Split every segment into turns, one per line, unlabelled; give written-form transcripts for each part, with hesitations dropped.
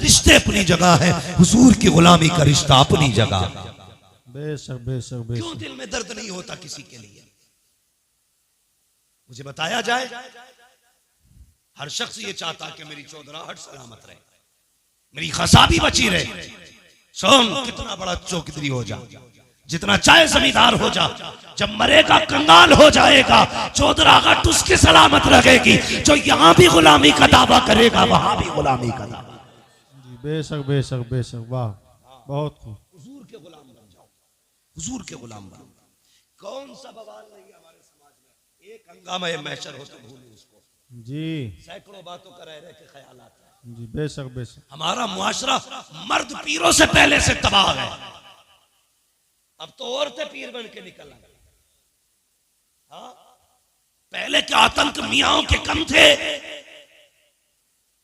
रिश्ते अपनी जगह है, हुजूर की गुलामी का रिश्ता अपनी जगह।
बेशक बेशक बेशक।
क्यों दिल में दर्द नहीं होता किसी के लिए? मुझे बताया जाए। हर शख्स ये चाहता कि मेरी चौधराहट सलामत रहे, मेरी खसाबी बची रहे। सोम कितना बड़ा चौकधरी हो जा, जितना चाहे जमींदार हो जा, जब मरेगा कंगाल हो जाएगा। चौधराहट उसकी सलामत रहेगी जो यहां भी गुलामी का दावा करेगा, वहां भी गुलामी का दावा।
बेशक बेशक बेशक। वाह, बहुत खूब।
हुजूर के गुलाम बन जाओ, हुजूर के गुलाम बन जाओ। कौन सा बवाल नहीं है हमारे समाज में? एक हंगामा महशर हो तो भूलो उसको
जी।
सैकड़ों बातों का रह के ख्याल आता है।
जी बेशक बेशक।
हमारा मुआशरा मर्द पीरों से पहले से तबाह है। अब तो औरतें पीर बन के निकल आई। हाँ, पहले के आतंक मियाओं के कम थे,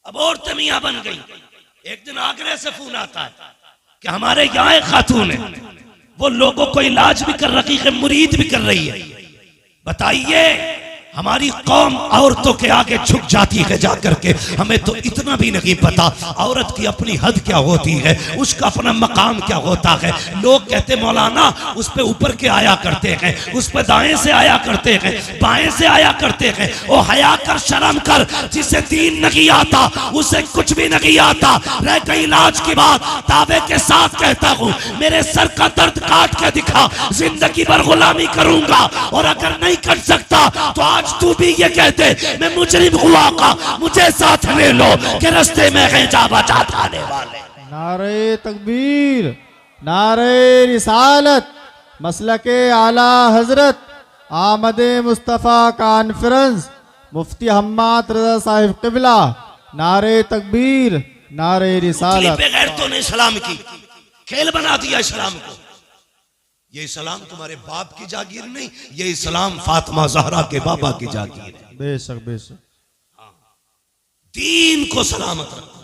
अब औरतें मियां बन गई। एक दिन आगरे से फोन आता है कि हमारे यहाँ एक खातून है, वो लोगों को इलाज भी कर रही है, मुरीद भी कर रही है। बताइए, हमारी कौम औरतों के आगे झुक जाती है जाकर के। हमें तो इतना भी नहीं पता औरत की अपनी हद क्या होती है, उसका अपना मकाम क्या होता है। लोग कहते मौलाना उस पे ऊपर के आया करते हैं, उस पे दाएं से आया करते हैं, बाएं से आया करते हैं। ओ हया कर, शर्म कर, जिसे दीन नहीं आता उसे कुछ भी नहीं आता। रह गई इलाज की बात, दावे के साथ कहता हूँ, मेरे सर का दर्द काट के दिखा, जिंदगी भर गुलामी करूंगा। और अगर नहीं कर सकता तो आज तू भी ये कहते मैं मुजरिम हुआ का, मुझे साथ ले लो कि रास्ते में है जा बचा जाने वाले।
नारे तकबीर, नारे रिसालत, मसलके आला हजरत, आमदे मुस्तफ़ा कॉन्फ्रेंस, मुफ्ती हम्माद रज़ा साहिब क़िबला। नारे तकबीर, नारे रिसालत।
गैरतों ने इस्लाम की खेल बना दिया इस्लाम को। ये इस्लाम तुम्हारे बाप की जागीर नहीं, ये इस्लाम फातिमा ज़हरा के बाबा की जागीर है।
बेशक बेशक।
दीन को सलामत रखो,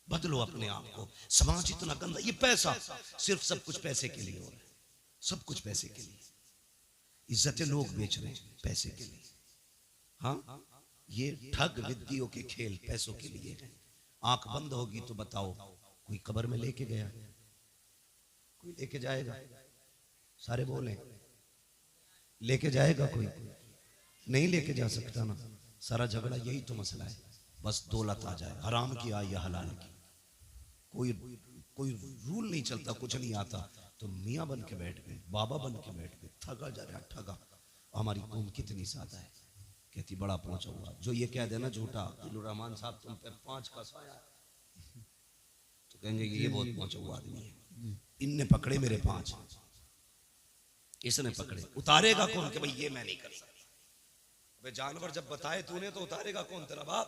बदलो अपने आप को। समाज इतना गंदा, ये पैसा सिर्फ सब कुछ पैसे के लिए हो रहा है, सब कुछ पैसे के लिए। इज्जतें लोग बेच रहे हैं पैसे के लिए। हाँ, ये ठग विद्यों के खेल पैसों के लिए है। आंख बंद होगी तो बताओ, कोई कब्र में लेके गया, कोई लेके जाएगा? सारे बोले लेके जाएगा, कोई नहीं लेके जा सकता ना। सारा झगड़ा यही तो मसला है, बस दौलत आ जाए, हराम की आए या हलाल की। कोई कोई रूल नहीं चलता, कुछ नहीं आता, तो मियाँ बन के बैठ गए, बाबा बन के बैठ गए। ठगा जा रहा, ठगा। हमारी कौम कितनी सादा है, कहती बड़ा पहुंचा हुआ। जो ये कह देना झूठा, रहमान साहब तुम पे 5 का साया, तो कहेंगे ये बहुत पहुंचा हुआ आदमी है। इनने पकड़े मेरे 5, इसने पकड़े, उतारेगा कौन कि भाई ये मैं नहीं कर सकता। अबे जानवर जब बताए तूने तो उतारेगा कौन? तेरा बाप।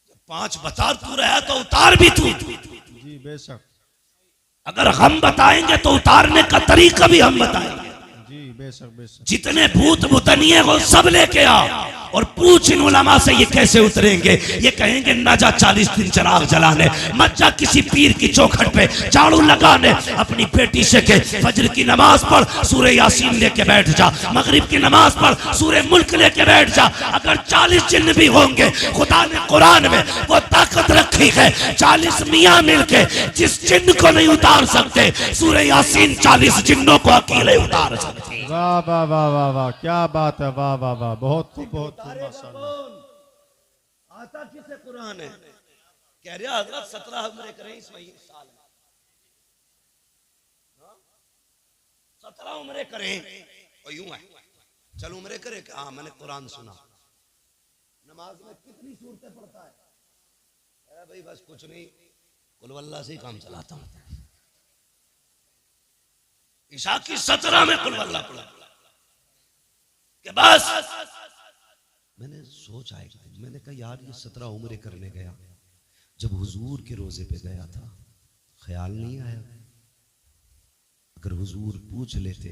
जब 5 बता तू रहा तो उतार भी तू।
जी बेशक।
अगर हम बताएंगे तो उतारने का तरीका भी हम बताएंगे।
जी बेशक बेशक।
जितने भूत भूतनिये हो सब लेके आ और पूछ इन उलमा से ये कैसे उतरेंगे। ये कहेंगे ना जा 40 दिन चिराग जलाने, मत जा किसी पीर की चौखट पे झाड़ू लगाने, अपनी बेटी से के फजर की नमाज पढ़, सूरह यासीन लेके बैठ जा, मगरिब की नमाज पढ़, सूरह मुल्क लेके बैठ जा। अगर 40 जिन्न भी होंगे, खुदा ने कुरान में वो ताकत रखी है, 40 मियाँ मिलके जिस जिन्न को नहीं उतार सकते, सूरह यासीन 40 जिन्नों को अकेले उतार सकते।
वाह वाह वाह वाह वाह, क्या बात है, वाह वाह वाह, बहुत खूब बहुत खूब माशाअल्लाह।
आता किसे कुरान है? कह रहा हजरत 17 उम्रें करें इस महीने साल में, 17 उम्रें करें। और यूं है, चल उम्रें करे कि हाँ मैंने कुरान सुना। नमाज में कितनी सूरतें पढ़ता है? अरे भाई बस कुछ नहीं, कुल वल्लाह से ही काम चलाता हूं। ईशा की 17 में कुल वल्लाह पढ़ा कि बस। मैंने सोचा है, मैंने कहा यार ये 17 उम्रें करने गया, जब हुजूर के रोजे पे गया था ख्याल नहीं आया अगर हुजूर पूछ लेते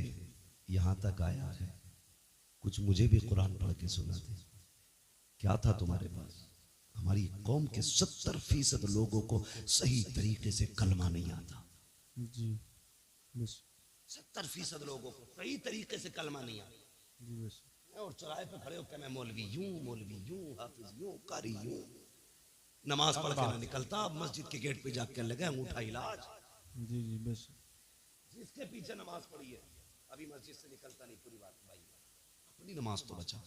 यहां तक आया है, कुछ मुझे भी कुरान पढ़ के सुनाते। क्या था तुम्हारे पास? हमारी कौम के 70% लोगों को सही तरीके से कलमा नहीं आता।
जी
70% लोगों को सही तरीके से कलमा नहीं आता। और चौराहे पे खड़े होकर मैं मौलवी यूं, हाफिज यूं, कारी यूं। नमाज पढ़ के ना निकलता, अब मस्जिद के गेट पे जाके लगे अंगूठा इलाज।
जी जी बेशक।
जिसके पीछे नमाज पढ़ी है अभी मस्जिद से निकलता नहीं। पूरी बात भाई, अपनी नमाज तो बचा।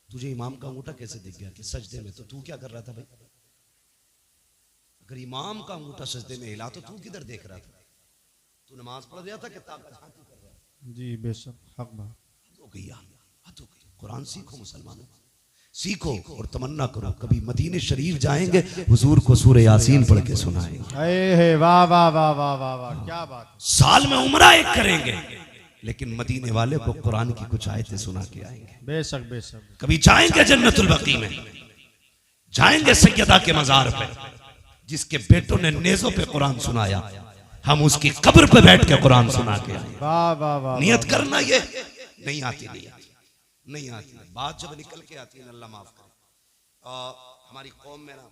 तुझे इमाम का अंगूठा कैसे दिख गया कि सजदे में? तो तू क्या कर रहा था भाई? अगर इमाम का अंगूठा सजदे में हिला तो तू किधर देख रहा था? तू नमाज पढ़ रहा था कि ताकत हाथी कर रहा था?
जी बेशक, हक बात।
हो गई यार, हद हो गई। कुरान सीखो मुसलमानों, सीखो और तमन्ना करो कभी मदीने शरीफ जाएंगे, हुजूर को सूरह यासीन पढ़ के सुनाएंगे।
वाह वाह वाह वाह वाह वाह, क्या बात।
साल में उम्रा एक करेंगे, लेकिन मदीने वाले को कुरान की कुछ आयतें सुना के आएंगे।
बेशक बेशक।
कभी जाएंगे जन्नतुल बकी में, जाएंगे सैयदा के मजार पे, जिसके बेटों ने नेज़ों पे कुरान सुनाया, हम उसकी कब्र पे बैठ के कुरान सुना के आएंगे।
वाह वाह वाह।
नियत करना, ये नहीं आती, नहीं आती। बात जब निकल के आती है, अल्लाह माफ करे। हमारी कौम में ना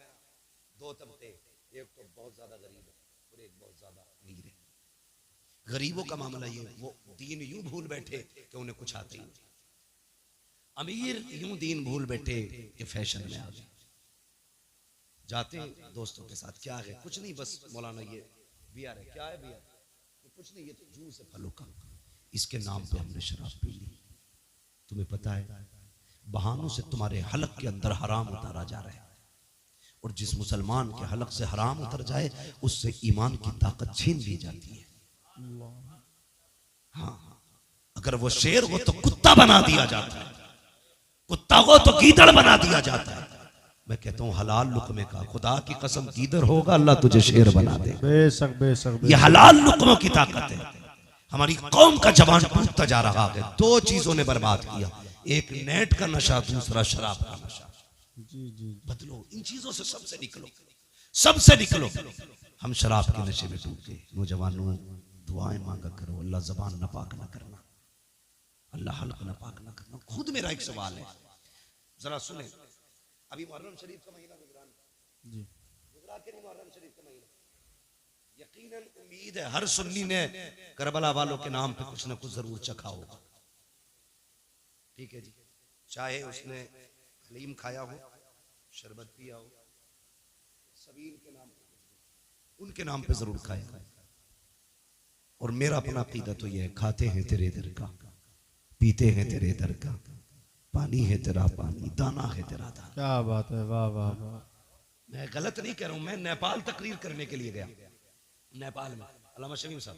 दो तबके, एक तो बहुत ज्यादा गरीब है और एक बहुत ज्यादा अमीर है। गरीबों का मामला ये, वो दीन यूं भूल बैठे कि उन्हें कुछ आता ही नहीं। अमीर यूं दीन भूल बैठे कि फैशन में आ गए। जाते हैं दोस्तों के साथ, क्या है? कुछ नहीं, बस मौलाना ये बियर है। क्या है बियर? कुछ नहीं, ये तो जूस है फलों का, इसके नाम पे हमने शराब पी ली। तुम्हें पता है बहानों से तुम्हारे हलक के अंदर हराम उतारा जा रहा है, और जिस मुसलमान के हलक से हराम उतर जाए उससे ईमान की ताकत छीन ली जाती है। हाँ, अगर वो शेर हो तो कुत्ता बना दिया जाता है, कुत्ता हो तो गीदड़ बना दिया जाता है। मैं कहता हूँ हलाल लुकमे का, खुदा की कसम गीदड़ होगा अल्लाह तुझे शेर बना दे।
बेशक बेशक।
ये हलाल लुकमों की ताकत है। हमारी कौम का जवान टूटता जा रहा है। दो चीजों ने बर्बाद किया, एक नेट का नशा, दूसरा शराब का नशा।
जी जी।
बदलो इन चीजों से, सबसे निकलो, सबसे निकलो। हम शराब के नशे में डूब गए। नौजवानों दुआएं मांगा करो, अल्लाह जबान नापाक ना करना, अल्लाह हल्क नापाक ना करना। खुद मेरा एक सवाल है, जरा सुने। अभी मुहर्रम शरीफ का महीना गुजरा
जी,
गुजरा के नहीं? मुहर्रम शरीफ का महीना, यकीनन उम्मीद है हर सुन्नी ने करबला वालों के नाम पे कुछ ना कुछ जरूर चखा होगा। ठीक है जी, चाहे उसने हलीम खाया हो, शरबत पिया हो, सबील के नाम पे, उनके नाम पे जरूर खाया। और मेरा अपना अकीदा तो यह है, खाते हैं तेरे दर का, पीते हैं तेरे दर का, पानी है तेरा पानी, दाना है तेरा दाना।
क्या बात है, वाह वाह वाह।
मैं गलत नहीं कह रहा हूं। मैं नेपाल तकरीर करने के लिए गया, नेपाल में, अल्लामा शमीम साहब,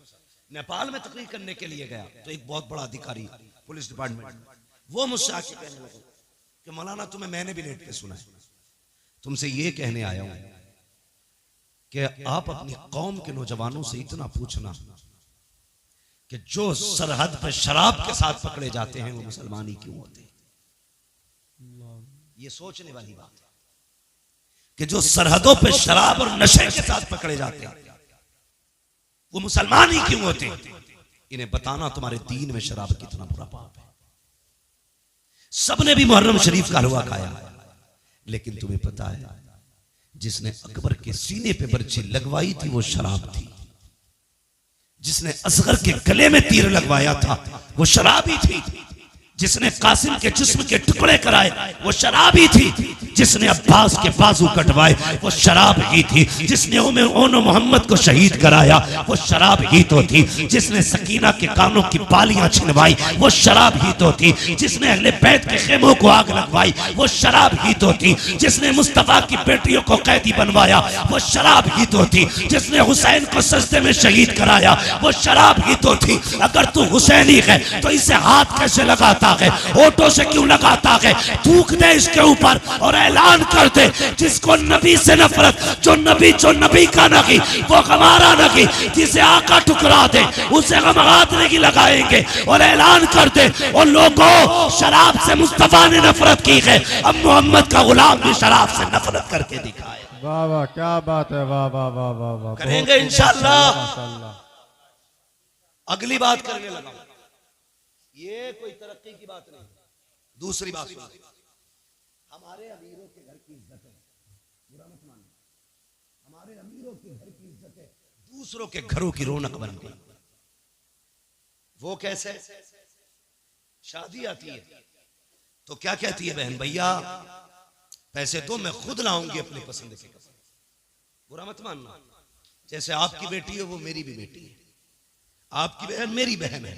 नेपाल में तकरीर करने के लिए गया, तो एक बहुत बड़ा अधिकारी पुलिस डिपार्टमेंट, वो मुझसे आके कहने लगा कि मौलाना तुम्हें मैंने भी नेट पे सुना है, तुमसे ये कहने आया हूं कि आप अपनी कौम के नौजवानों से इतना पूछना कि जो सरहद पे शराब के साथ पकड़े जाते हैं वो मुसलमान ही क्यों होते हैं। ये सोचने वाली बात है कि जो सरहदों पे शराब और नशे के साथ पकड़े जाते हैं वो मुसलमान ही क्यों होते हैं। इन्हें बताना तुम्हारे दीन में शराब कितना बुरा पाप है। सबने भी मुहर्रम शरीफ का हलवा खाया, लेकिन तुम्हें पता है जिसने अकबर के सीने पे बर्छी लगवाई थी वो शराब थी, जिसने असगर के गले में तीर लगवाया था वो शराबी थी, जिसने कासिम के जिस्म के टुकड़े कराए वो शराबी थी, जिसने अब्बास के बाजू कटवाए वो शराब ही थी, जिसने ओनो मोहम्मद को शहीद कराया वो शराब ही तो थी, जिसने सकीना के कानों की बालियां छिनवाई वो शराब ही तो थी, जिसने अहले बैत के खेमों को आग लगवाई वो शराब ही तो थी, जिसने मुस्तफा की बेटियों को कैदी बनवाया वो शराब ही तो थी, जिसने हुसैन को सजदे में शहीद कराया वो शराब ही तो थी। अगर तू हुसैनी है तो इसे हाथ कैसे लगाता है, होठों से क्यों लगाता है? थूक दे इसके ऊपर और ऐलान कर दे जिसको नबी से नफरत, जो नबी का नहीं वो हमारा नहीं, जिसे आका ठुकरा दे उसे हम हाथ नहीं लगाएंगे, और ऐलान कर दे और लोगों शराब से मुस्तफा ने नफरत की है, अब मोहम्मद का गुलाम भी शराब से नफरत करके दिखाए।
वाह वाह, क्या बात है, वाह वाह वाह वाह वाह।
करेंगे इंशाअल्लाह। अगली बात करने लगा, ये कोई तरक्की की बात नहीं। दूसरी बात सुनो, हमारे अमीरों के घर की इज्जत है, बुरा मत मानना, हमारे अमीरों के घर की इज्जत है, दूसरों के घरों की रौनक बन गई। वो कैसे? शादी आती है तो क्या कहती है बहन, भैया पैसे दो, मैं खुद लाऊंगी अपने पसंद के कपड़े। बुरा मत मानना, जैसे आपकी बेटी है वो मेरी भी बेटी है, आपकी बहन मेरी बहन है।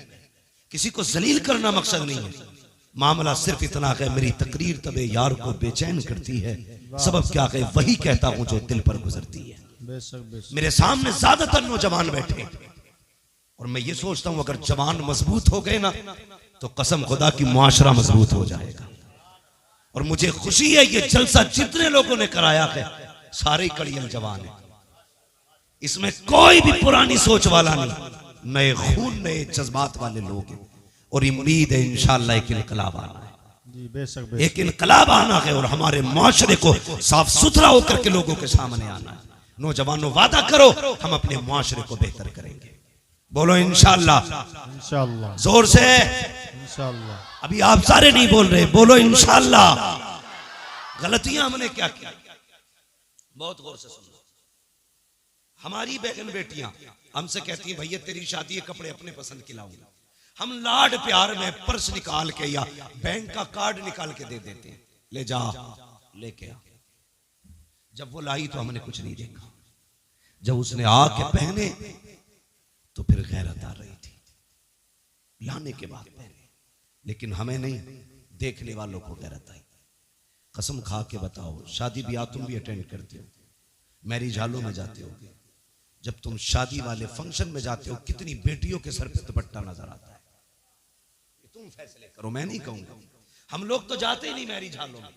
किसी को जलील करना मकसद नहीं है, मामला सिर्फ इतना है मेरी तकरीर तबे यार को बेचैन करती है, सबब क्या है वही कहता हूं जो दिल पर गुजरती है। मेरे सामने ज्यादातर नौजवान बैठे और मैं ये सोचता हूं अगर जवान मजबूत हो गए ना तो कसम खुदा की मुआशरा मजबूत हो जाएगा। और मुझे खुशी है ये जलसा जितने लोगों ने कराया है सारे कड़ियल जवान है, इसमें कोई भी पुरानी सोच वाला नहीं, नए खून नए जज्बात वाले लोग हैं। और उम्मीद है इंशाअल्लाह एक इनकलाब आना है, एक इनकलाब आना है और हमारे मुआशरे को साफ सुथरा होकर के लोगों के सामने आना है। नौजवानों वादा करो हम अपने मुआशरे को बेहतर करेंगे, बोलो इंशाअल्लाह।
इंशाअल्लाह,
जोर से
इंशाअल्लाह।
अभी आप सारे नहीं बोल रहे, बोलो इंशाअल्लाह। गलतियां हमने क्या की, बहुत गौर से सुनो। हमारी बहन बेटियां हमसे कहती हैं भैया तेरी शादी है, कपड़े अपने पसंद के लाऊंगा। हम लाड प्यार में पर्स निकाल के या बैंक का कार्ड निकाल के दे देते हैं, ले जा लेके आ। जब वो लाई तो हमने कुछ नहीं देखा, जब उसने आके पहने तो फिर गैरत आ रही थी, लाने के बाद पहने, लेकिन हमें नहीं, देखने वालों को गैरत आई। कसम खा के बताओ, शादी ब्याह तुम भी अटेंड करते हो, मैरिज हॉलों में जाते हो, जब तुम शादी वाले फंक्शन में जाते हो कितनी बेटियों के सर पे दुपट्टा नजर आता है। तुम फैसले करो, मैं नहीं कहूंगा। हम लोग तो जाते ही नहीं मैरिज हॉलों में,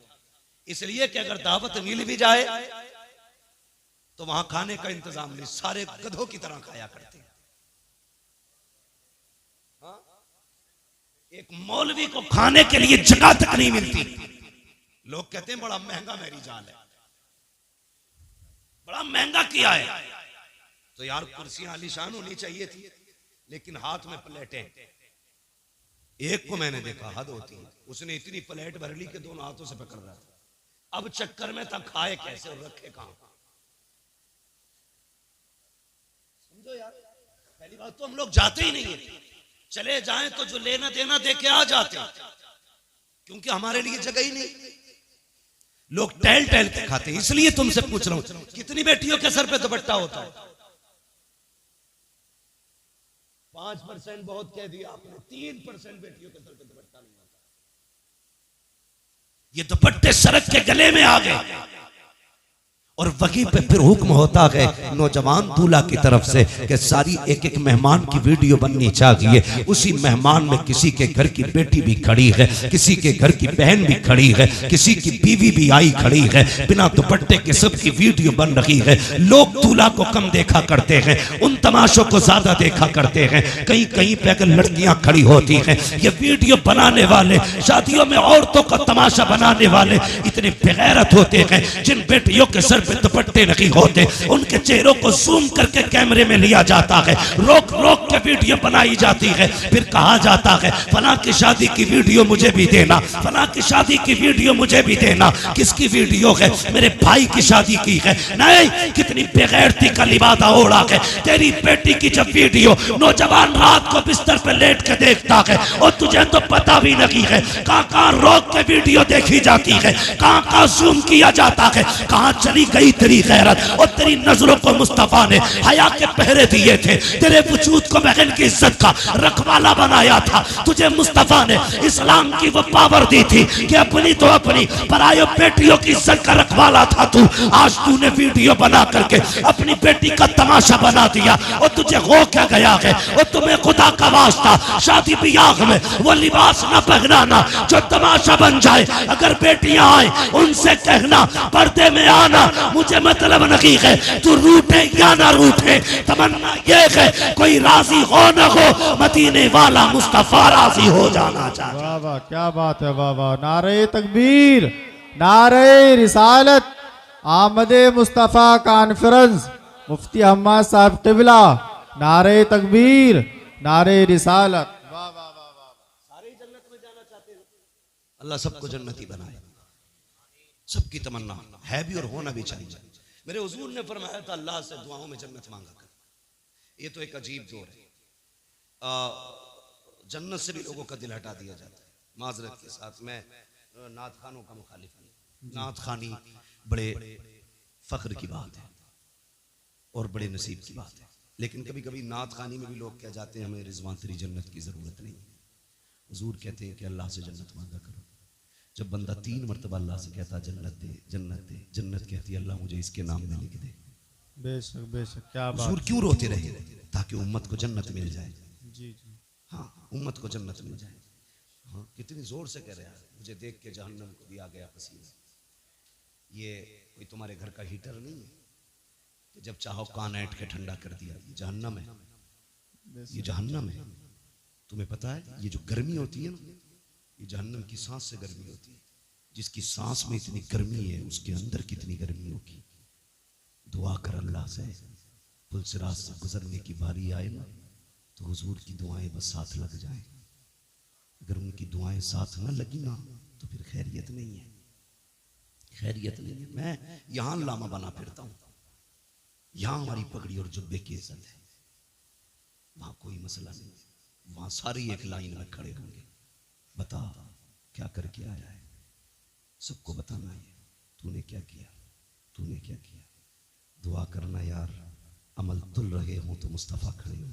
इसलिए कि अगर दावत मिल भी जाए तो वहां खाने का इंतजाम नहीं, सारे गधों की तरह खाया करते हैं। एक मौलवी को खाने के लिए जगह तक नहीं मिलती। लोग कहते हैं बड़ा महंगा मैरिज हॉल है, बड़ा महंगा किया है। तो यार कुर्सियां आलीशान होनी चाहिए थी, लेकिन हाथ में प्लेटें। एक को मैंने देखा, हद होती है, उसने इतनी प्लेट भर ली कि दोनों हाथों से पकड़ रहा था। अब चक्कर में था खाए कैसे और रखे कहां। समझो यार, पहली बात तो हम लोग जाते ही नहीं है, चले जाएं तो जो लेना देना दे के आ जाते हैं, क्योंकि हमारे लिए जगह ही नहीं। लोग टहल टहल के खाते हैं। इसलिए तुमसे पूछ रहा हूं कितनी बेटियों के सर पे दुपट्टा होता है? 5% बहुत कह दिया आपने, 3% बेटियों के सर पे दुपट्टा नहीं होता। ये दुपट्टे सड़क के गले में आ गए और वहीं पे फिर हुक्म होता है नौजवान दूल्हा की तरफ से कि सारी एक एक मेहमान की वीडियो बननी चाहिए। उसी मेहमान में किसी के घर की बेटी भी खड़ी है, किसी के घर की बहन भी खड़ी है, किसी की बीवी भी आई खड़ी है, बिना दुपट्टे के सबकी वीडियो बन रही है। लोग दूल्हा को कम देखा करते हैं, उन तमाशों को ज्यादा देखा करते हैं। कहीं कहीं पे अगर लड़कियां खड़ी होती हैं, ये वीडियो बनाने वाले, शादियों में औरतों का तमाशा बनाने वाले इतने बेगैरत होते हैं। जिन बेटियों के सर दुपट्टे नहीं होते उनके चेहरों को जूम करके कैमरे में लिया जाता है, रोक रोक के वीडियो बनाई जाती है, फिर कहा जाता है फला की शादी की वीडियो मुझे भी देना, फला की शादी की वीडियो मुझे भी देना। किसकी वीडियो है? मेरे भाई की शादी की है। नहीं, कितनी बेगैरती का लिबादा ओढ़ा है। तेरी बेटी की जब वीडियो नौजवान रात को बिस्तर पे लेट के देखता है और तुझे तो पता भी नहीं है कहां रोक के वीडियो देखी जाती है, कहां जूम किया जाता है, कहां चली गई तेरी गैरत। और तेरी नजरों को मुस्तफा ने हया के पहरे दिए थे, तेरे वजूद को बहन की इज्जत का रखवाला बनाया था। तुझे मुस्तफा ने इस्लाम की वो पावर दी थी कि अपनी तो अपनी परायों बेटियों की इज्जत का रखवाला था तू। आज तूने वीडियो बना करके अपनी बेटी का तमाशा बना दिया और तुझे हो क्या गया है? और तुम्हें खुदा का वास्ता शादी ब्याह में वो लिबास न पहनाना जो तमाशा बन जाए। अगर बेटियां आए उनसे कहना पर्दे में आना मुझे मतलब नहीं है, तू रूठे या ना रूठे, तमन्ना ये है कोई राजी हो न हो, मदीने वाला मुस्तफा राजी हो जाना चाहिए।
वाह वाह, क्या बात है, वाह वाह। नारे तकबीर, नारे रिसालत, आमदे मुस्तफा कॉन्फ्रेंस, मुफ्ती हम्माद साहब क़िबला, नारे तकबीर, नारे रिसालत। वाह वाह वाह वाह।
सारे जन्नत में जाना चाहते हैं, अल्लाह सबको जन्नती बनाए, सबकी तमन्ना है भी और होना भी चाहिए। मेरे हुजूर ने फरमाया था अल्लाह से दुआओं में जन्नत मांगा कर। ये तो एक अजीब दौर है, जन्नत से भी लोगों का दिल हटा दिया जाता है। माजरत के साथ मैं नात खानों का मुखालिफ नहीं, नात खानी बड़े फख्र की बात है और बड़े नसीब की बात है, लेकिन कभी कभी नात खानी में भी लोग कह जाते हैं हमें रिजवान तेरी जन्नत की ज़रूरत नहीं। हुजूर कहते हैं कि अल्लाह से जन्नत मांगा करो। जब बंदा 3 मरतबा अल्लाह से कहता जन्नत दे जन्नत दे, जन्नत कहती है अल्लाह मुझे इसके नाम में लिख दे।
बेशक बेशक, क्या बात।
हुजूर क्यों रोते रहे? ताकि उम्मत को जन्नत मिल जाए।
जी जी,
हाँ, उम्मत को जन्नत मिल जाए। हाँ, कितनी जोर से कह रहे हैं, मुझे देख के जहन्नम को दिया गया पसीना। ये कोई तुम्हारे घर का हीटर नहीं है कि जब चाहो कान ऐंठ के ठंडा कर दिया। ये जहन्नम है, ये जहन्नम है। तुम्हें पता है ये जो गर्मी होती है ना, ये जहन्नम की सांस से गर्मी होती है। जिसकी सांस में इतनी गर्मी है उसके अंदर कितनी गर्मी होगी। दुआ कर अल्लाह से, पुलसिरात से गुजरने की बारी आए ना तो हुजूर की दुआएं बस साथ लग जाए। अगर उनकी दुआएं साथ न लगी ना तो फिर खैरियत नहीं है, खैरियत नहीं है। मैं यहां लामा बना फिरता हूं, यहां हमारी पगड़ी और जुब्बे की इज्जत है, वहां कोई मसला नहीं है। वहां सारी एक लाइन में खड़े होंगे, बता क्या करके आया है, सबको बताना है तूने क्या किया, तूने क्या किया। दुआ करना यार, अमल तुल रहे हो तो मुस्तफ़ा खड़े हो,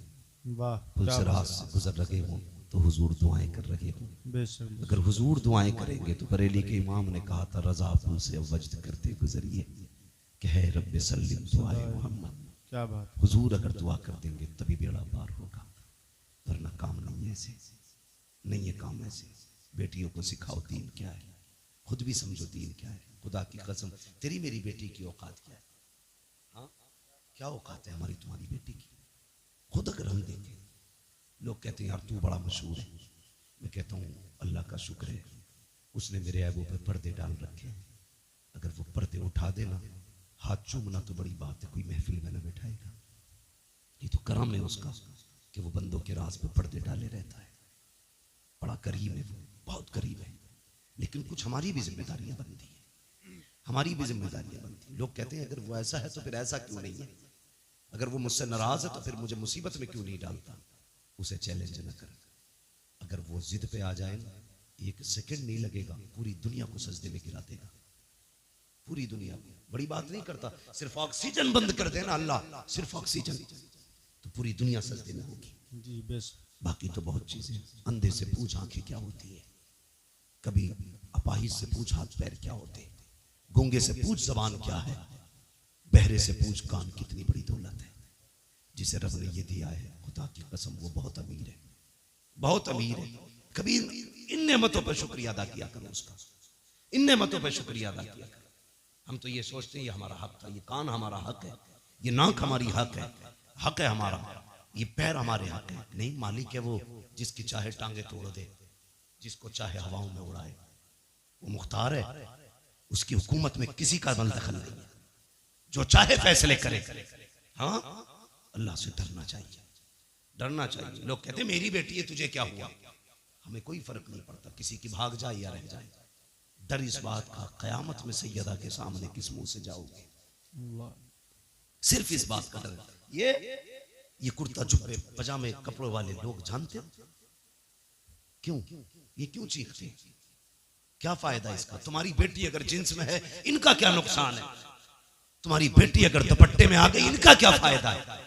वाह,
पुलसिरात से गुजर रहे हो तो हुजूर दुआएं कर रहे हो।
बेशक।
अगर हुजूर दुआएं करेंगे तो बरेली के इमाम ने कहा था रजा पुल से वजद करते गुजरिए कि है रब्बे सल्लिम दुआए मोहम्मद।
क्या बात।
हुजूर अगर दुआ कर देंगे तभी बेड़ा पार होगा, वरना काम नहीं है ऐसे, नहीं है काम ऐसे। बेटियों को सिखाओ दीन क्या है, खुद भी समझो दीन क्या है। खुदा की कसम तेरी मेरी बेटी की औकात क्या है? हाँ, क्या औकात है हमारी तुम्हारी बेटी की? खुद अगर हम देखें, लोग कहते हैं यार तू बड़ा मशहूर है। मैं कहता हूँ अल्लाह का शुक्र है उसने मेरे ऐबों पे पर्दे डाल रखे हैं। अगर वो पर्दे उठा देना, हाथ चूमना तो बड़ी बात है, कोई महफिल में न बैठाएगा। ये तो करम है उसका कि वो बंदों के राज पे पर्दे डाले रहता है। बड़ा करीब है वो, बहुत करीब है। लेकिन कुछ हमारी भी जिम्मेदारियां बनती हैं, हमारी भी जिम्मेदारियां बनती हैं। लोग कहते हैं अगर वो ऐसा है तो फिर ऐसा क्यों नहीं है? अगर वो मुझसे नाराज है तो फिर मुझे मुसीबत में क्यों नहीं डालता? उसे चैलेंज न कर। अगर वो जिद पे आ जाए ना, 1 सेकंड नहीं लगेगा, पूरी दुनिया को सजदे में गिरा देगा, पूरी दुनिया को। बड़ी बात नहीं करता, सिर्फ ऑक्सीजन बंद कर देना अल्लाह, सिर्फ ऑक्सीजन, तो पूरी दुनिया सजदे में होगी।
जी बेश।
बाकी तो बहुत चीजें। अंधे से पूछ आंखें क्या होती है, कभी अपाहिज से पूछ हाथ पैर क्या होते हैं, गूंगे से पूछ जबान क्या है, बहरे से पूछ कान कितनी बड़ी दौलत है। जिसे रब ने ये दिया है, खुदा की कसम वो बहुत अमीर है, बहुत अमीर है। कभी इन नेमतों पर शुक्रिया अदा किया करो उसका, इन नेमतों पर शुक्रिया अदा किया करो। हम तो ये सोचते हैं ये हमारा हक था, ये कान हमारा हक है, ये नाक हमारी हक है हमारा, ये पैर हमारे हक है। नहीं, मालिक है वो जिसकी चाहे टांगे तोड़ दे, जिसको चाहे हवाओं में उड़ाए, वो मुख्तार है, उसकी हुकूमत में किसी का दखल नहीं है, जो चाहे फैसले करे। हाँ, अल्लाह से डरना चाहिए, डरना चाहिए। लोग कहते हैं मेरी बेटी है तुझे क्या हुआ? हमें कोई फर्क नहीं पड़ता, किसी की भाग जाए या रह जाए। डर इस बात का कयामत में सैयदा के सामने किस मुंह से जाओगे, सिर्फ इस बात का डर। ये कुर्ता जुब्बे पजामे कपड़ों वाले लोग जानते हो क्यों, ये क्यों चीखते हैं? क्या फायदा इसका? तुम्हारी बेटी अगर जींस में है इनका क्या नुकसान है? तुम्हारी बेटी अगर दुपट्टे में आ गई इनका क्या फायदा है?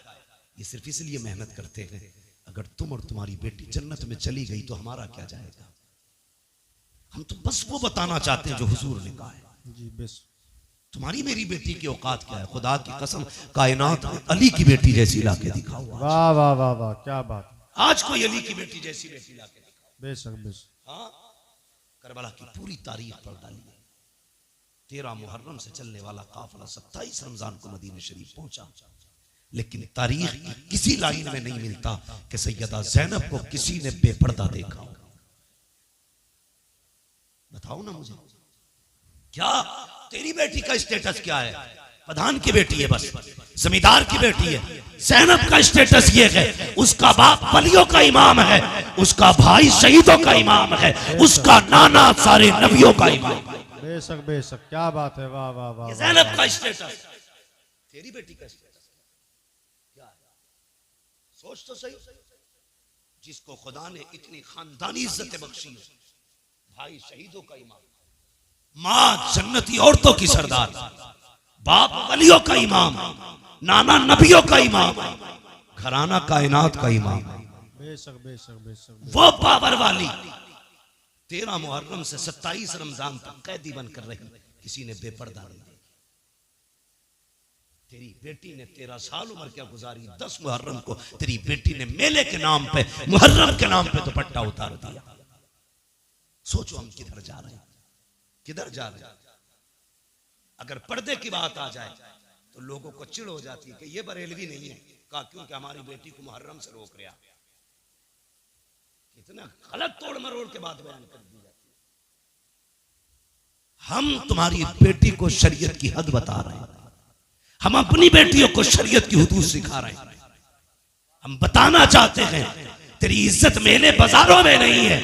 ये सिर्फ इसलिए मेहनत करते हैं, अगर तुम और तुम्हारी बेटी जन्नत में चली गई तो हमारा क्या जाएगा? हम तो बस वो बताना चाहते हैं जो हुजूर ने कहा है।
जी बेश।
तुम्हारी मेरी बेटी की औकात क्या है? खुदा की कसम कायनात में अली की बेटी जैसी लाके दिखाओ।
वाह वाह वाह वाह, क्या बात।
आज कोई अली की बेटी जैसी बेटी लाके दिखाओ।
बेशक बेश।
हाँ, करबला की पूरी तारीख पढ़ डालिए। 13 मुहर्रम से चलने वाला काफिला 27 रमजान को मदीना शरीफ पहुंचा, लेकिन तारीख की किसी लाइन में नहीं मिलता कि सैयदा ज़ैनब को किसी ने बेपर्दा देखा। बताओ ना मुझे, क्या तेरी बेटी का स्टेटस क्या है? प्रधान की बेटी है, बस जमींदार की बेटी है। ज़ैनब का स्टेटस ये है, उसका बाप वलियों का इमाम है, उसका भाई शहीदों का इमाम है, उसका नाना सारे नबियों का इमाम है।
बेशक बेशक, क्या बात है। वाह वाह वाह।
ज़ैनब का स्टेटस, तेरी बेटी का स्टेटस क्या है? सोच तो सही। जिसको खुदा ने इतनी खानदानी इज्जत बख्शी है, भाई शहीदों का इमाम, माँ जन्नती औरतों की सरदार, बाप वलियों का इमाम, नाना नबियों का इमाम, घराना कायनात का इमाम,
बेशक बेशक बेशक।
वो पावर वाली 13 मुहर्रम से 27 रमजान तक कैदी बनकर रही, किसी ने बेपर्दा नहीं। तेरी बेटी ने 13 साल उम्र क्या गुजारी, 10 मुहर्रम को तेरी बेटी ने मेले के नाम पे, मुहर्रम के नाम पे दुपट्टा उतार दिया। सोचो हम किधर जा रहे हैं, किधर जा रहे हैं। अगर पर्दे की बात आ जाए तो लोगों को चिढ़ हो जाती है कि ये बरेलवी नहीं है, कहा क्योंकि हमारी बेटी को मुहर्रम से रोक रहा। कितना गलत तोड़ मरोड़ के बाद बयान कर दी जाती है। हम तुम्हारी बेटी को शरीयत की हद बता रहे हैं, हम अपनी बेटियों को शरीयत की हुदूद सिखा रहे हैं। हम बताना चाहते हैं तेरी इज्जत मेले बाजारों में नहीं है,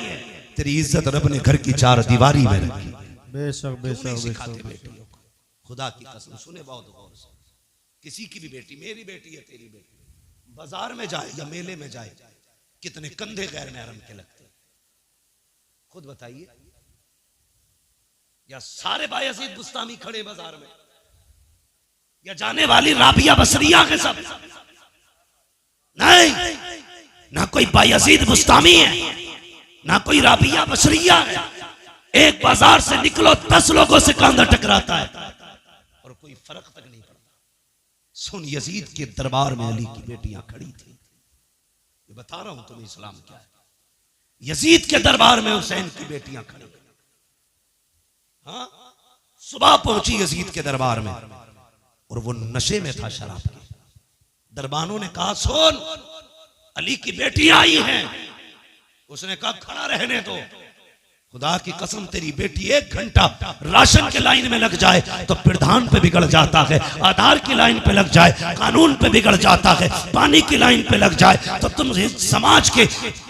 तेरी इज्जत रब ने घर की चार दीवारी में रखी।
बेशक बेशक
सिखाते
बेशक।
बेटियों को, खुदा की कसम सुने बहुत गौर से, किसी की भी बेटी, मेरी बेटी है तेरी बेटी, बाजार में जाए या मेले में जाए, कितने कंधे गैर महरम के लगते हैं, खुद बताइए। या सारे बायजीद बुस्तामी खड़े बाजार में, या जाने वाली राबिया बसरिया के सब, नहीं, ना कोई बायजीद बुस्तामी है, ना कोई राबिया बसरिया है। एक बाजार से निकलो 10 लोगों से कांधा टकराता है और कोई फर्क तक नहीं पड़ता। सुन, यजीद के दरबार में अली की बेटियां खड़ी थी, ये बता रहा हूं तुम्हें इस्लाम क्या है। यजीद के दरबार में हुसैन की बेटियां खड़ी, हाँ, सुबह पहुंची यजीद के दरबार में और वो नशे में था शराब के। दरबानों ने कहा सुन, अली की बेटियां आई हैं। उसने कहा खड़ा रहने दो, खुदा की कसम तेरी बेटी 1 घंटा राशन के लाइन में लग जाए तो प्रधान पे बिगड़ जाता है, आधार की लाइन पे लग जाए कानून पे बिगड़ जाता है, पानी की लाइन पे लग जाए तो तुम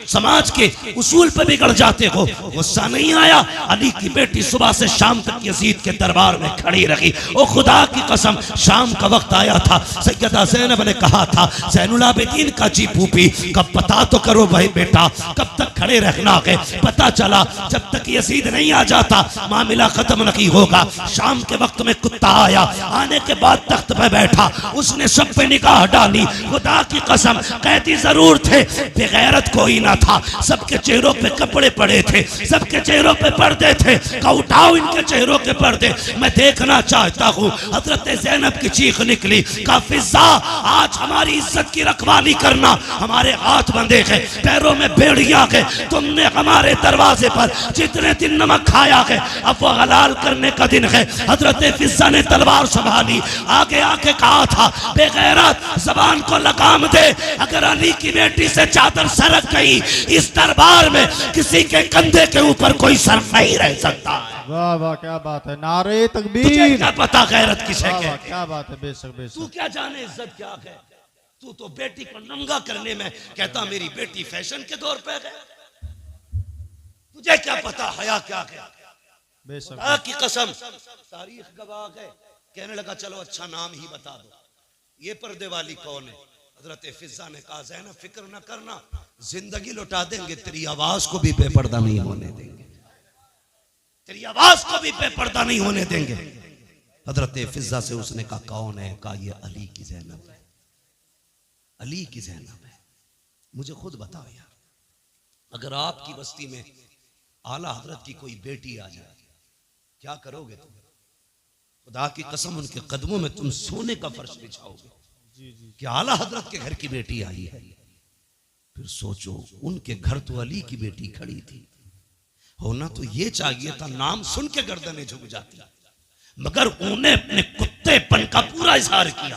समाज के उसूल पे बिगड़ जाते हो। गुस्सा नहीं आया, अली की बेटी सुबह से शाम तक यजीद के दरबार में खड़ी रही। ओ खुदा की कसम, शाम का वक्त आया था, सैयदा ज़ैनब ने कहा था ज़ैनुल आबिदीन का जी फूफी कब पता तो करो भाई बेटा, कब तक खड़े रहना है। पता चला जब तक यजीद नहीं आ जाता मामला खत्म नहीं होगा। शाम के वक्त में कुत्ता आया, आने के बाद तख्त पे बैठा, उसने सब पे निगाह डाली। खुदा की कसम, कैदी जरूर थे, बेगैरत कोई ना था। सबके चेहरों पे कपड़े पड़े थे, सबके चेहरों पे पर्दे थे। का उठाओ इनके चेहरों के पर्दे, मैं देखना चाहता हूँ। हजरत ज़ैनब की चीख निकली, का फिजा आज हमारी इज्जत की रखवाली करना, हमारे हाथ बंधे हैं, पैरों में बेड़ियां हैं। तुमने हमारे दरवाजे पर जितने दिन नमक खाया है, अब वो हलाल करने का दिन है। हजरत फिजा ने तलवार संभाली, आगे आके कहा था बेगैरत जबान को लगाम दे, अगर अली की बेटी से चादर सरक गई इस दरबार में किसी के कंधे के ऊपर कोई सर नहीं रह सकता।
वाह वाह, क्या बात है, नारे तकबीर।
तुझे क्या पता गैरत किसे
वाह वाह,
कहते हैं?
क्या बात है, बेशक
तू
बेशक।
क्या जाने इज्जत क्या है? तू तो बेटी को नंगा करने में कहता मेरी बेटी फैशन के दौर पे है। तुझे क्या पता हया क्या है?
बेशक
खुदा की कसम, तारीख गवाह है। कहने लगा चलो अच्छा नाम ही बता दो, ये पर्दे वाली कौन है? हजरत फिजा ने कहा ज़ैनब फिक्र न करना, जिंदगी लौटा देंगे, तेरी आवाज को भी बेपर्दा नहीं होने देंगे, तेरी आवाज को भी बेपर्दा नहीं होने देंगे। हजरत फिजा से उसने कहा कौन है? कहा ये अली की ज़ैनब है, अली की ज़ैनब है। मुझे खुद बताओ यार, अगर आपकी बस्ती में आला हजरत की कोई बेटी आ जाए क्या करोगे तुम? खुदा की कसम, उनके कदमों में तुम सोने का फर्श बिछाओगे कि आला हजरत के घर की बेटी आई है। फिर सोचो, उनके घर तो अली की बेटी खड़ी थी, होना तो ये चाहिए था नाम सुन के गर्दनें झुक जाती, मगर उन्हें अपने कुत्तेपन का पूरा इजहार किया।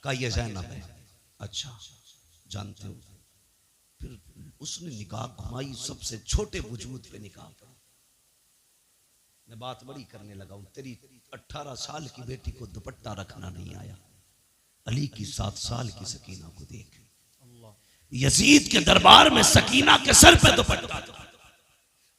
कहा ये ज़ैनब है। अच्छा जानते हो? फिर उसने निकाह घुमाई, सबसे छोटे वजूद पे निकाह पड़ी। मैं बात बड़ी करने लगा हूं, तेरी 18 साल की बेटी को दुपट्टा रखना नहीं आया, अली की 7 साल की सकीना को देख। यजीद के दरबार में सकीना के सर पे दुपट्टा था,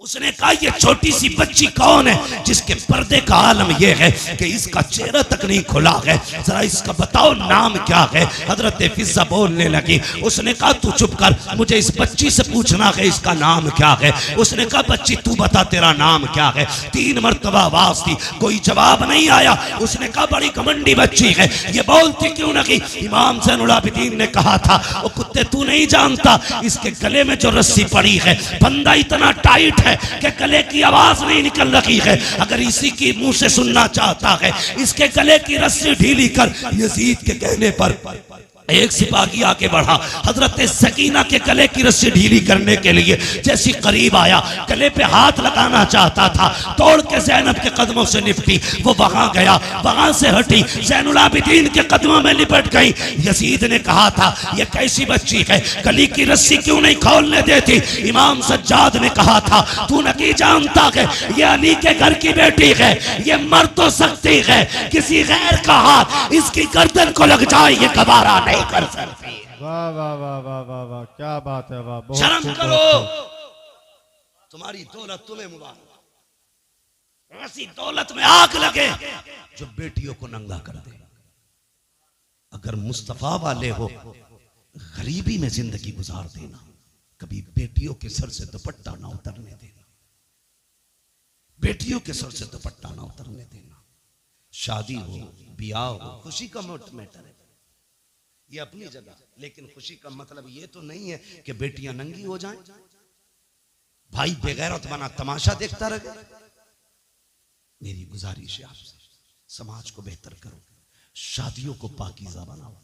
उसने कहा ये छोटी सी बच्ची कौन है जिसके पर्दे का आलम यह है कि इसका चेहरा तक नहीं खुला है, जरा इसका बताओ नाम क्या है। हजरत फिजा बोलने लगी। उसने कहा तू चुप कर, मुझे इस बच्ची से पूछना है इसका नाम क्या है। उसने कहा बच्ची तू बता तेरा नाम क्या है। 3 मरतबा आवाज दी, कोई जवाब नहीं आया। उसने कहा बड़ी घमंडी बच्ची है, ये बोलती क्यों नहीं। इमाम ज़ैनुल आबिदीन ने कहा था ओ कुत्ते तू नहीं जानता इसके गले में जो रस्सी पड़ी है फंदा इतना टाइट है कि गले की आवाज नहीं निकल रही है। अगर इसी की मुंह से सुनना चाहता है इसके गले की रस्सी ढीली कर। यजीद के कहने पर एक सिपाही आके बढ़ा, हजरत सकीना के गले की रस्सी ढीली करने के लिए जैसी करीब आया, गले पे हाथ लगाना चाहता था, तोड़ के ज़ैनब के कदमों से निपटी। वो वहां गया, वहां से हटी, ज़ैनुल आबिदीन के कदमों में लिपट गई। यजीद ने कहा था ये कैसी बच्ची है, गले की रस्सी क्यों नहीं खोलने देती। इमाम सज्जाद ने कहा था तू नहीं जानता है ये अली के घर की बेटी है, ये मर तो सकती है, किसी गैर का हाथ इसकी गर्दन को लग जाए ये गवारा नहीं कर सकती।
वाह वाह वाह वाह वाह वाह, क्या बात है, वाह, बहुत
शर्म
खूब,
करो,
बहुत खूब।
तुम्हारी दौलत तुम्हें मुबारक। ऐसी दौलत में आग लगे जो बेटियों को नंगा कर दे। अगर मुस्तफा वाले हो गरीबी में जिंदगी गुजार देना, कभी बेटियों के सर से दुपट्टा ना उतरने देना, बेटियों के सर से दुपट्टा ना उतरने देना। शादी हो, ब्याह हो, खुशी का मैटर है ये अपनी जगह, लेकिन खुशी का मतलब ये तो नहीं है कि बेटियां नंगी हो जाएं, भाई बेगैरत बना तमाशा देखता रहे। मेरी गुजारिश है आपसे, समाज को बेहतर करो, शादियों को पाकीज़ा बनाओ,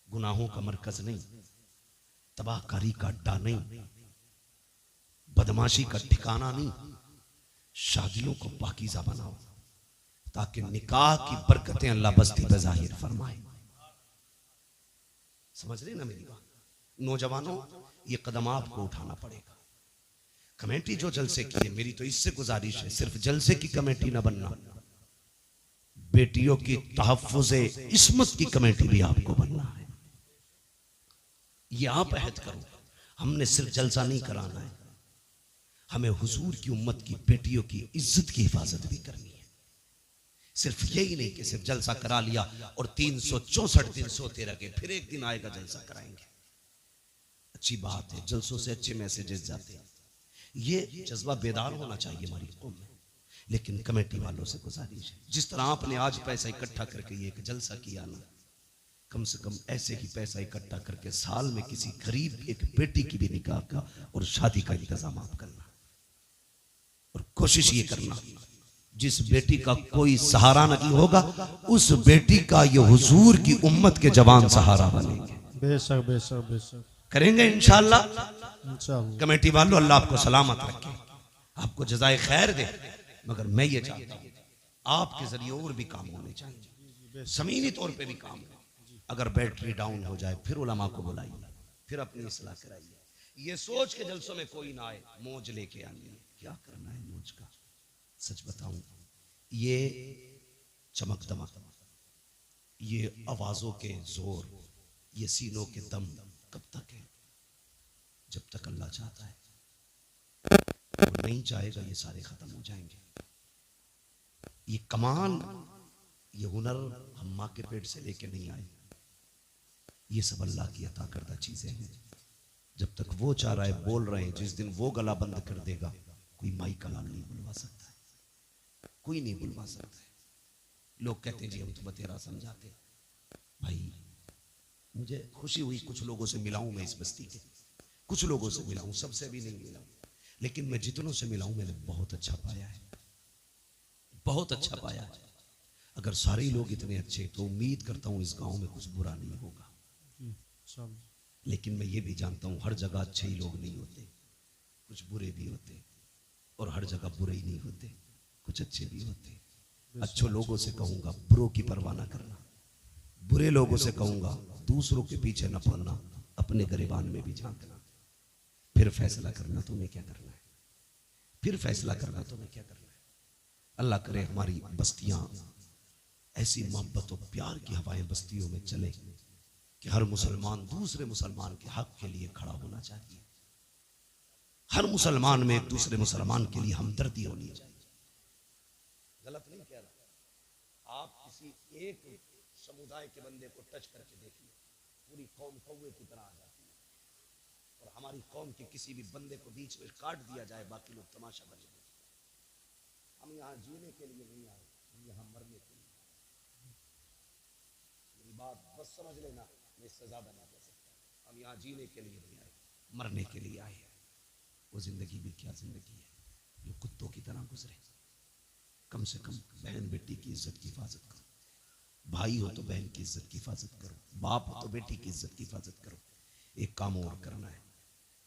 गुनाहों का मरकज नहीं, तबाहकारी का अड्डा नहीं, बदमाशी का ठिकाना नहीं। शादियों को पाकीज़ा बनाओ ताकि निकाह की बरकतें अल्लाह बस्ती पे जाहिर फरमाए। समझ रहे ना मेरी बात। नौजवानों ये कदम आपको उठाना पड़ेगा। कमेटी जो जलसे की है, मेरी तो इससे गुजारिश है सिर्फ जलसे की कमेटी ना बनना, बेटियों की तहफ्फुज़े इस्मत की कमेटी भी आपको बनना है। ये आप अहद करो, हमने सिर्फ जलसा नहीं कराना है, हमें हुजूर की उम्मत की बेटियों की इज्जत की हिफाजत भी करनी है। सिर्फ यही नहीं कि सिर्फ जलसा करा लिया और 364 दिन सोते रह गए, फिर एक दिन आएगा जलसा कराएंगे। अच्छी बात है, जलसों से अच्छे मैसेजेस जाते हैं, ये जज्बा बेदार होना चाहिए हमारी कौम में। लेकिन कमेटी वालों से गुजारिश है, जिस तरह आपने आज पैसा इकट्ठा करके ये एक जलसा किया ना, कम से कम ऐसे ही पैसा इकट्ठा करके साल में किसी गरीब एक बेटी की भी निकाह का और शादी का इंतजाम आप करना। और कोशिश ये करना जिस बेटी का कोई सहारा नहीं होगा उस बेटी का ये हुजूर की उम्मत के जवान सहारा बनेंगे।
बेशक बेशक बेशक
करेंगे इंशाअल्लाह।
इंशाअल्लाह।
कमेटी वालों अल्लाह आपको सलामत रखे, आपको जज़ाए खैर दे। मगर मैं ये चाहता हूँ आपके जरिए और भी काम होने चाहिए, ज़मीनी तौर पे भी काम हो। अगर बैटरी डाउन हो जाए फिर उलमा को बुलाइए, फिर अपनी इस्लाह कराइए। ये सोच के जलसों में कोई ना आए मौज लेके आनी है, क्या करना है मौज का। सच बताऊं, ये चमक दमक, ये आवाजों के जोर, ये सीनों के दम कब तक है? जब तक अल्लाह चाहता है। वो नहीं चाहेगा ये सारे खत्म हो जाएंगे। ये कमाल, ये हुनर हम माँ के पेट से लेके नहीं आए, ये सब अल्लाह की अता करदा चीजें हैं। जब तक वो चाह रहा है बोल रहे हैं, जिस दिन वो गला बंद कर देगा कोई माई कलाम नहीं बुलवा सकता है, कोई नहीं बुलवा सकता है। लोग कहते हैं जी हम तो बतेरा समझाते। भाई मुझे खुशी हुई, कुछ लोगों से मिला हूं मैं इस बस्ती के, कुछ लोगों से मिला हूं, सबसे भी नहीं मिला हूं, लेकिन मैं जितनों से मिला हूं मैंने बहुत अच्छा पाया है, बहुत अच्छा पाया है। अगर सारे लोग इतने अच्छे तो उम्मीद करता हूं इस गांव में कुछ बुरा नहीं होगा। लेकिन मैं ये भी जानता हूं हर जगह अच्छे ही लोग नहीं होते, कुछ बुरे भी होते, और हर जगह बुरे ही नहीं होते, कुछ अच्छे भी होते। अच्छे लोगों से कहूंगा बुरों की परवाह ना करना, बुरे लोगों से कहूंगा दूसरों के पीछे न पड़ना, अपने गिरबान में भी झांकना, फिर फैसला करना तुम्हें क्या करना है, फिर फैसला करना तुम्हें क्या करना है। अल्लाह करे हमारी बस्तियां ऐसी मोहब्बत और प्यार की हवाएं बस्तियों में चले कि हर मुसलमान दूसरे मुसलमान के हक के लिए खड़ा होना चाहिए, हर मुसलमान में एक दूसरे मुसलमान के लिए हमदर्दी होनी चाहिए। गलत नहीं कह रहा। आप किसी एक समुदाय के बंदे को टच करके देखिए, पूरी कौम कौवे की तरह आ जाती है। और हमारी कौम के किसी भी बंदे को बीच में काट दिया जाए, बाकी लोग तमाशा बने देते। हम यहाँ जीने के लिए नहीं आए, हम यहाँ मरने के लिए। मेरी बात बस समझ लेना, मैं इससे ज्यादा नहीं कह सकता। हम यहाँ जीने के लिए नहीं आए, मरने के लिए आए हैं। वो जिंदगी भी क्या जिंदगी है जो कुत्तों की तरह गुजरे। कम से कम बहन बेटी की इज्जत की हिफाजत करो, भाई हो तो बहन की इज्जत की हिफाजत करो, बाप हो तो बेटी की इज्जत की हिफाजत करो। एक काम और करना है,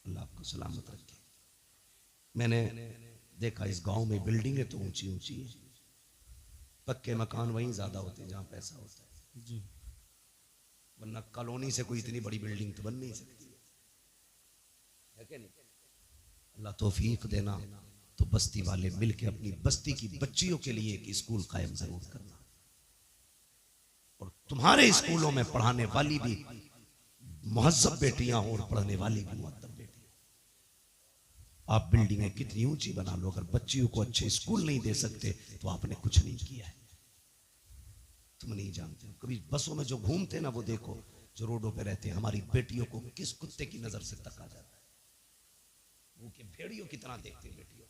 अल्लाह आपको सलामत रखे। मैंने देखा इस गांव में बिल्डिंगें तो ऊंची ऊंची है, पक्के मकान वहीं ज्यादा होते हैं जहां पैसा होता है जी, वरना कॉलोनी से कोई इतनी बड़ी बिल्डिंग तो बन नहीं सकती है कि नहीं। अल्लाह तौफीक देना तो बस्ती वाले मिलके अपनी बस्ती की बच्चियों के लिए एक स्कूल कायम जरूर करना, और तुम्हारे स्कूलों में पढ़ाने वाली भी मुहज्जब बेटियां हो और पढ़ने वाली भी मुअद्दब बेटियां। आप बिल्डिंगें कितनी ऊंची बना लो, अगर बच्चियों को अच्छे स्कूल नहीं दे सकते तो आपने कुछ नहीं किया है। तुम नहीं जानते हो, कभी बसों में जो घूमते ना वो देखो, जो रोडों पे रहते हैं, हमारी बेटियों को किस कुत्ते की नजर से तका जाता है। वो के भेड़ियों की तरह देखते हैं बेटियों।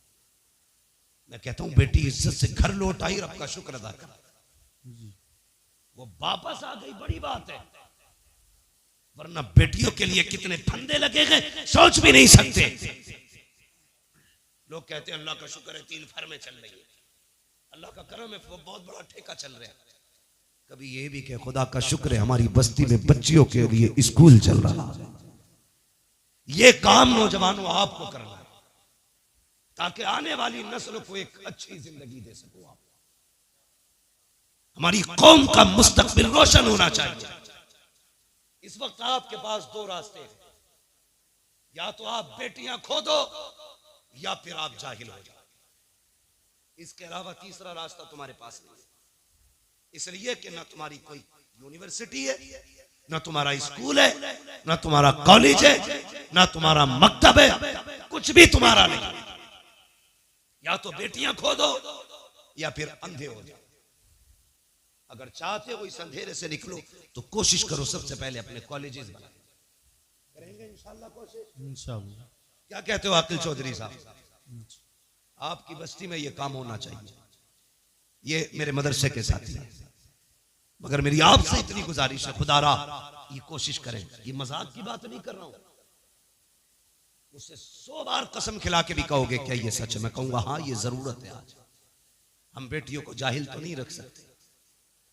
मैं कहता हूं बेटी इज्जत से घर लौट आई, रब का शुक्र अदा कर, वो वापस आ गई, बड़ी बात है। वरना बेटियों के लिए कितने फंदे लगे गए सोच भी नहीं सकते। लोग कहते हैं अल्लाह का शुक्र है 3 फर्में चल रही है, अल्लाह का करम है, वो बहुत बड़ा ठेका चल रहा है। कभी ये भी कि खुदा का शुक्र है हमारी बस्ती में बच्चियों के लिए स्कूल चल रहा है। ये काम नौजवानों आपको करना है ताकि आने वाली नस्ल को एक अच्छी जिंदगी दे सको आप। हमारी कौम का मुस्तकबिल रोशन होना चाहिए। इस वक्त आपके पास 2 रास्ते हैं, या तो आप बेटियां खो दो या फिर आप जाहिल हो जाओ। इसके अलावा तीसरा रास्ता तुम्हारे पास नहीं है। इसलिए कि ना तुम्हारी कोई यूनिवर्सिटी है, ना तुम्हारा स्कूल है, ना तुम्हारा कॉलेज है, ना तुम्हारा मकतब है, कुछ भी तुम्हारा नहीं। या तो बेटियां खो दो या फिर अंधे हो जाओ। अगर चाहते हो इस अंधेरे से निकलो तो कोशिश करो सबसे पहले अपने कॉलेजेस बनाए। करेंगे इंशाल्लाह कोशिश, इंशाल्लाह। क्या कहते हो आकिल चौधरी साहब? आपकी बस्ती में ये काम होना चाहिए। ये मेरे मदरसे के साथी हैं, मगर मेरी आपसे इतनी गुजारिश है, खुदारा ये कोशिश करें। ये मजाक की बात नहीं कर रहा हूं, उससे 100 बार कसम खिला के भी कहोगे क्या ये सच है, मैं कहूंगा हाँ ये जरूरत है। आज हम बेटियों को जाहिल तो नहीं रख सकते,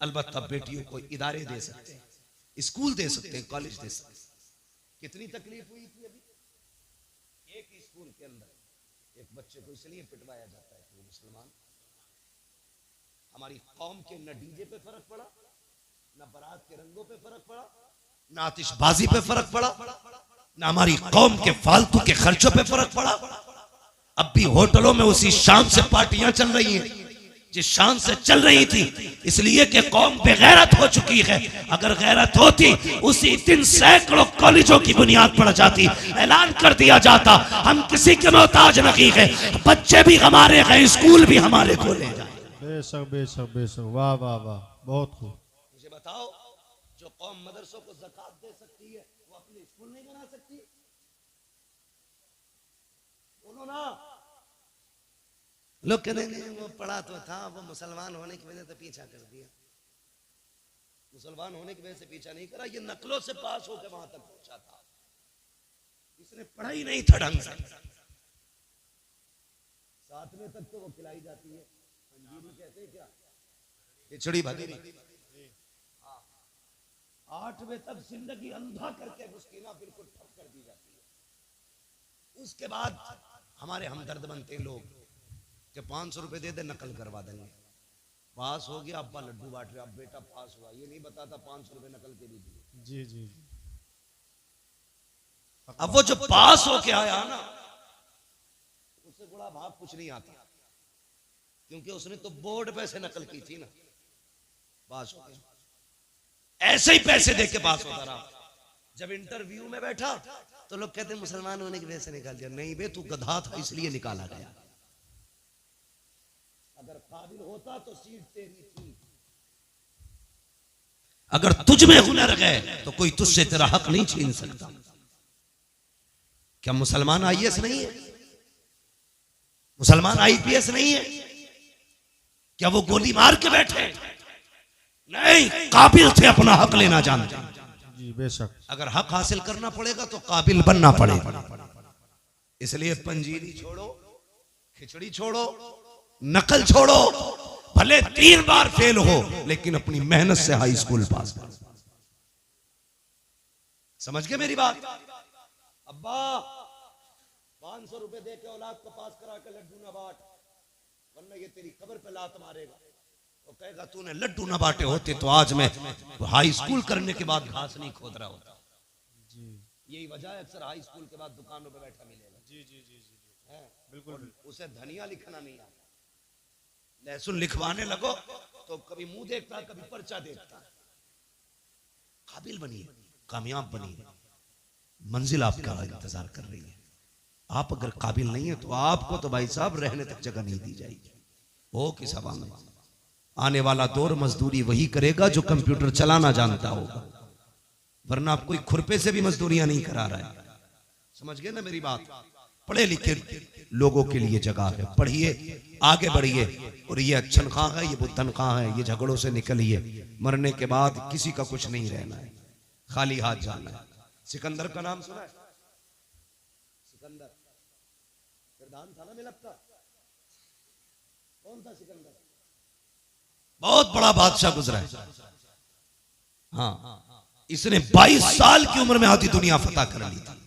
अलबत्ता बेटियों को इदारे दे सकते हैं, स्कूल दे सकते हैं, कॉलेज दे सकते हैं। कितनी तकलीफ हुई थी अभी, एक स्कूल के अंदर एक बच्चे को इसलिए पिटवाया जाता है कि वो मुसलमान। हमारी कौम के न डीजे पे फर्क पड़ा, न बारात के रंगों पे फर्क पड़ा, न आतिशबाजी पे फर्क पड़ा, न हमारी कौम के फालतू के खर्चों पे फर्क पड़ा। अब भी होटलों में उसी शान से पार्टियां चल रही हैं जिस शान से चल रही थी, इसलिए कि कौम बेगैरत हो चुकी है। अगर गैरत होती उसी दिन सैकड़ों कॉलेजों की बुनियाद पड़ जाती, ऐलान कर दिया जाता हम किसी के मोहताज नहीं है, बच्चे भी हमारे हैं, स्कूल भी हमारे खोले जाए।
बेशक बेशक बेशक, वाह वाह वाह, बहुत खूब।
मुझे बताओ, जो कौम मदरसों को ज़कात दे सकती है वो अपने स्कूल नहीं बना सकती? बोलो ना। लोग कहते हैं वो पढ़ा तो था, वो मुसलमान होने की वजह से पीछा कर दिया। मुसलमान होने की वजह से पीछा नहीं करा, ये नकलों से पास होकर वहां तक पहुंचा था। इसने पढ़ा ही नहीं था ढंग से। 7वें तक तो वो खिलाई जाती है, अंजीरी कहते हैं क्या, खिचड़ी भदीरी। 8वें तक जिंदगी अंधा करके मुस्किना बिल्कुल ठप कर दी जाती है। उसके बाद हमारे हमदर्द बनते लोग कि 500 रुपए दे दे नकल करवा देंगे। पास हो गया, अब्बा लड्डू बांट रहे, अब बेटा पास हुआ, ये नहीं बताता 500 रुपए नकल के भी दिए।
जी जी।
अब वो जो पास होके आया ना, उससे बड़ा भाग कुछ नहीं आता, क्योंकि उसने तो बोर्ड पे से नकल की थी ना, पास हो गया। ऐसे ही पैसे दे के पास होता रहा। जब इंटरव्यू में बैठा तो लोग कहते मुसलमान होने की वजह से निकाल दिया। नहीं बे, तू गधा था इसलिए निकाला गया। अगर काबिल होता तो सीट तेरी थी। अगर तुझ में हुनर है तो कोई तुझसे तेरा हक नहीं छीन सकता। क्या मुसलमान आईएएस नहीं है? मुसलमान आईपीएस नहीं है? क्या वो गोली मार के बैठे? नहीं, काबिल थे, अपना हक लेना जानते।
जी बेशक।
अगर हक हासिल करना पड़ेगा तो काबिल बनना पड़ेगा। इसलिए पंजीरी छोड़ो, खिचड़ी छोड़ो, नकल छोड़ो, भले 3 बार फेल हो लेकिन अपनी मेहनत से हाई स्कूल पास करो। समझ गए मेरी बात? अब्बा 500 रुपए दे के औलाद को पास करा के लड्डू ना बांट, वरना ये तेरी कब्र पे लात मारेगा। वो कहेगा तूने लड्डू ना बांटे होते तो आज मैं हाई स्कूल करने के बाद घास नहीं खोद रहा होता।
जी
यही वजह है अक्सर हाई स्कूल के बाद दुकानों पे बैठा मिलेगा।
जी जी जी जी
बिल्कुल। उसे धनिया लिखना नहीं आता, लहसुन लिखवाने लगो तो कभी मुंह देखता है, कभी पर्चा देखता है। काबिल बनिए, कामयाब बनिए, मंजिल आपका इंतजार कर रही है। आप अगर काबिल नहीं है तो आपको तो भाई साहब रहने तक जगह नहीं दी जाएगी। हो किस हवा में आने वाला दौर मजदूरी वही करेगा जो कंप्यूटर चलाना जानता होगा, वरना आप कोई खुरपे से भी मजदूरियां नहीं करा रहा है। समझ गए ना मेरी बात? पढ़े लिखे लोगों के लिए जगह है, पढ़िए, आगे बढ़िए। और ये अच्छन खां है, ये बुद्धन खां है, ये झगड़ों से निकलिए। मरने के बाद किसी का कुछ नहीं रहना है, खाली हाथ जाना है। सिकंदर का नाम सुना है? सिकंदर प्रधान था ना मिलक का। कौन था सिकंदर? बहुत बड़ा बादशाह गुजरा है। हाँ, इसने 22 साल की उम्र में आधी दुनिया फतह कर ली थी।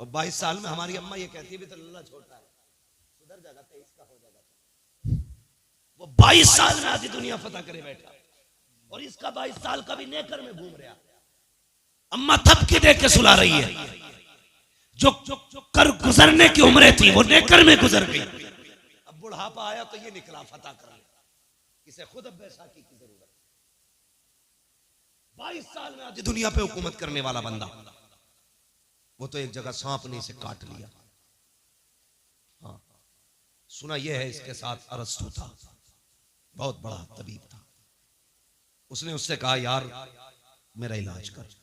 और 22 साल में हमारी अम्मा ये कहती है भी तो लल्ला छोटा है, सुधर जाएगा, 23 का हो जाएगा। वो 22 साल में आधी दुनिया फतह करे बैठा, और इसका 22 साल का भी नेकर में घूम रहा। अम्मा थपकी दे के सुला रही है। जो कर गुजरने की उम्रें थी वो नेकर में गुजर गई। अब बुढ़ापा आया तो ये निकला फतह करने। इसे खुद अब बैसाखी की जरूरत। 22 साल में आधी दुनिया पे हुकूमत करने वाला बंदा, वो तो एक जगह सांप ने इसे काट लिया। हाँ, सुना यह है इसके साथ अरस्तु था, बहुत बड़ा तबीब था। उसने उससे कहा यार मेरा इलाज कर।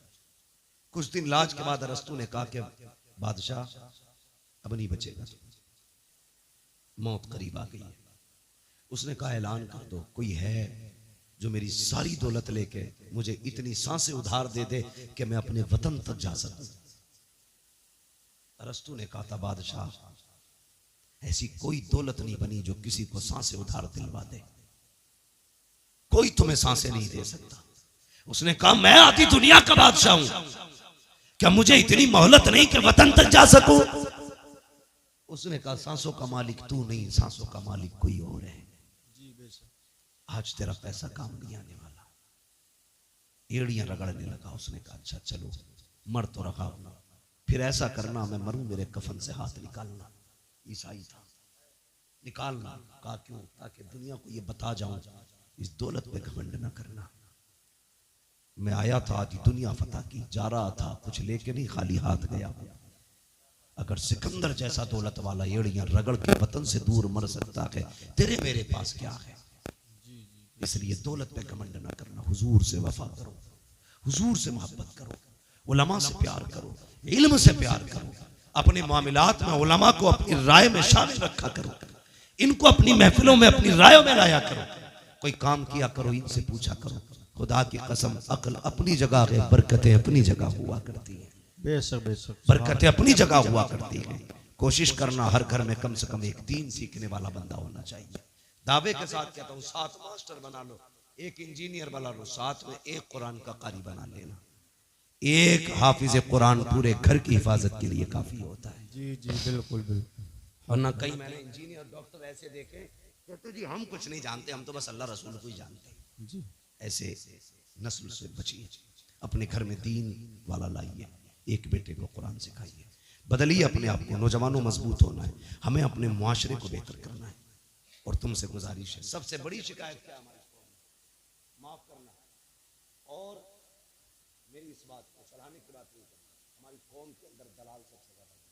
कुछ दिन इलाज के बाद अरस्तु ने कहा कि बादशाह अब नहीं बचेगा, मौत करीब आ गई है। उसने कहा ऐलान कर दो, कोई है जो मेरी सारी दौलत लेके मुझे इतनी सांसें उधार दे दे कि मैं अपने वतन तक जा सकूं। अरस्तु ने कहा था बादशाह ऐसी कोई दौलत नहीं बनी जो किसी को सांसें उधार दिलवा दे, कोई तुम्हें सांसें नहीं दे सकता। उसने कहा मैं आधी दुनिया का बादशाह हूं, क्या मुझे इतनी मोहलत नहीं कि वतन तक जा सकूं? उसने कहा सांसों का मालिक तू नहीं, सांसों का मालिक कोई और है। आज तेरा पैसा काम नहीं आने वाला। एड़ियां रगड़ने लगा। उसने कहा अच्छा चलो, मर तो रखा, फिर ऐसा करना मैं मरूं मेरे कफन से हाथ निकालना। ईसाई था, निकालना। कहा क्यों? ताकि दुनिया को ये बता जाऊं इस दौलत पे घमंड न करना। मैं आया था आधी दुनिया फतह की, जा रहा था कुछ लेके नहीं, खाली हाथ गया। अगर सिकंदर जैसा दौलत वाला एड़ियां रगड़ के वतन से दूर मर सकता है, तेरे मेरे पास क्या है? इसलिए दौलत पे घमंड ना करना, हुजूर से वफा करो, हुजूर से मोहब्बत करो, उलमा से प्यार करो, इल्म से प्यार करो, अपने मामलात में उलमा को अपनी राय में शामिल रखा करो, इनको अपनी महफिलों में अपनी रायों में लाया करो। कोई काम किया करो, इनसे पूछा करो। खुदा की कसम अक्ल अपनी जगह है, बरकतें अपनी जगह हुआ करती हैं।
बेशक बेशक,
बरकतें अपनी जगह हुआ करती हैं। कोशिश करना हर घर में कम से कम एक दीन सीखने वाला बंदा होना चाहिए। दावे के साथ कहता हूँ 7 मास्टर बना लो, 1 इंजीनियर बना लो, साथ में 1 कुरान का कारी बना लेना। 1 हाफिज कुरान पूरे घर की हिफाजत के लिए काफी होता है।
जी जी बिल्कुल बिल्कुल।
वरना कई मैंने इंजीनियर डॉक्टर ऐसे देखे कहते जी हम कुछ नहीं जानते, हम तो बस अल्लाह रसूल को ही जानते हैं।
जी
ऐसे नस्ल से बचिए, अपने घर में दीन वाला लाइए, 1 बेटे को कुरान सिखाइए, बदलिए अपने आप को। नौजवानों मजबूत होना है, हमें अपने मुआशरे को बेहतर करना है। और तुमसे गुजारिश है, सबसे बड़ी शिकायत क्या हमारे माफ करना, और मेरी इस बात को सराहने की बात नहीं करना, हमारी कौम के अंदर दलाल सबसे ज्यादा